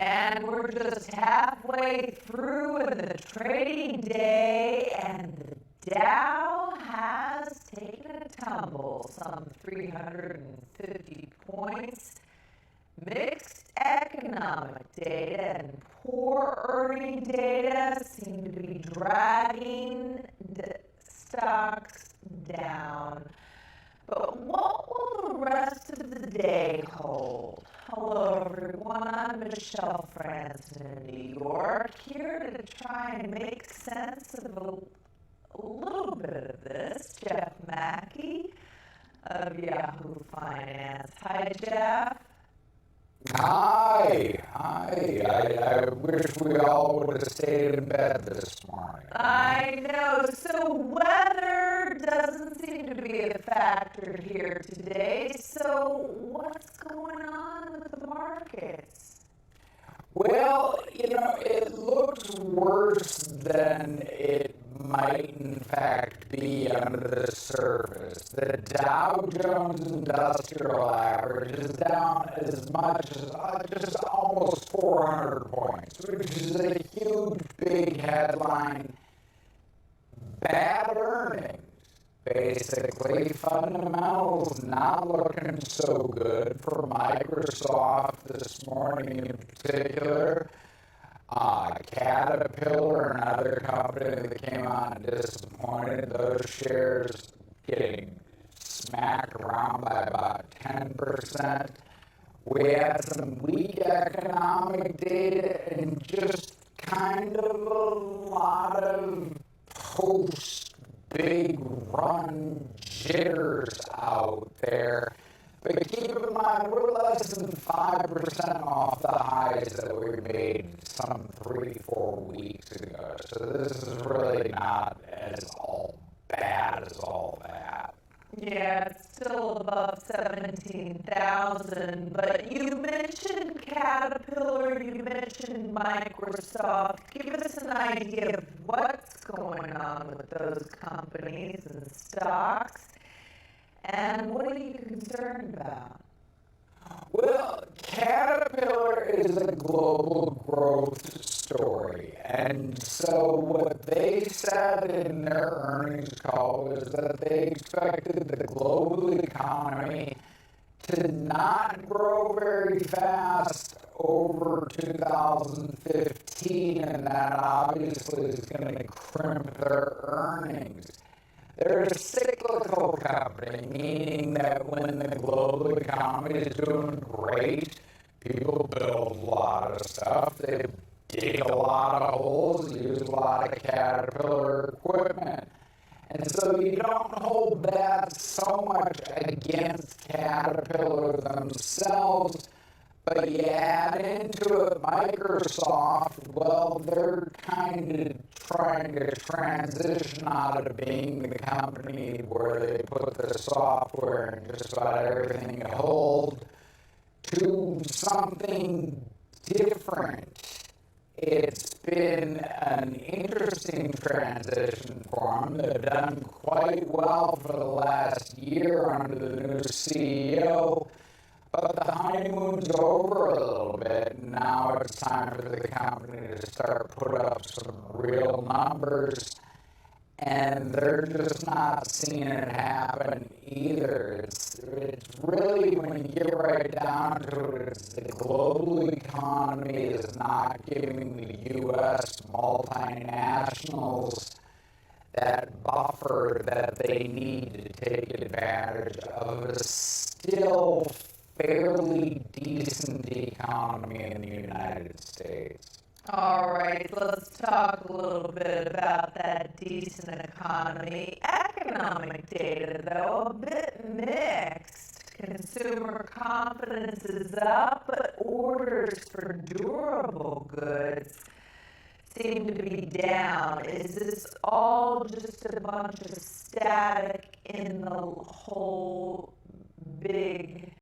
And we're just halfway through in the trading day, and the Dow has taken a tumble, some 350 points. Mixed economic data and poor earning data seem to be dragging the stocks down. But what will the rest of the day hold? Hello, everyone. I'm Michelle Franson in New York, here to try and make sense of a little bit of this. Jeff Mackey of Yahoo Finance. Hi, Jeff. Hi. I wish we all would have stayed in bed this morning. I know. So weather doesn't seem to be a factor here today. So what's going on with the markets? Well, it looks worse than it might in fact be under the surface. The Dow Jones Industrial Average is down as much as just almost 400 points, which is a huge, big headline. Bad earnings, basically. Fundamentals not looking so good for Microsoft this morning in particular. Caterpillar, another company that came on disappointed, those shares getting smacked around by about 10%. We had some weak economic data and just kind of a lot of post-big run jitters out there. But keep in mind, we're less than 5% off the highs that we made some 3-4 weeks ago. So this is really not as all bad as all that. Yeah, it's still above 17,000, but you mentioned Caterpillar, you mentioned Microsoft. Give us an idea of what's going on with those companies and stocks, and what are you concerned about? Well, Caterpillar is a global growth story, and so what they said in their earnings call was that they expected the global economy to not grow very fast over 2015, and that obviously is going to crimp their earnings. They're a cyclical company, meaning that when the global economy is doing great, people build a lot of stuff. They dig a lot of holes, use a lot of Caterpillar equipment. And so you don't hold that so much against Caterpillar themselves, but you add into it Microsoft. Well, they're kind of trying to transition out of being the company where they put the software and just about everything you hold to something different. It's been an interesting transition for them. They've done quite well for the last year under the new CEO. But the honeymoon's over a little bit, and now it's time for the company to start put up some real numbers, and they're just not seeing it happen either. It's really, when you get right down to it, it's the global economy is not giving the U.S. multinationals that buffer that they need to take advantage of a still fairly decent economy in the United States. All right, let's talk a little bit about that decent economy. Economic data, though, a bit mixed. Consumer confidence is up, but orders for durable goods seem to be down. Is this all just a bunch of static in the whole big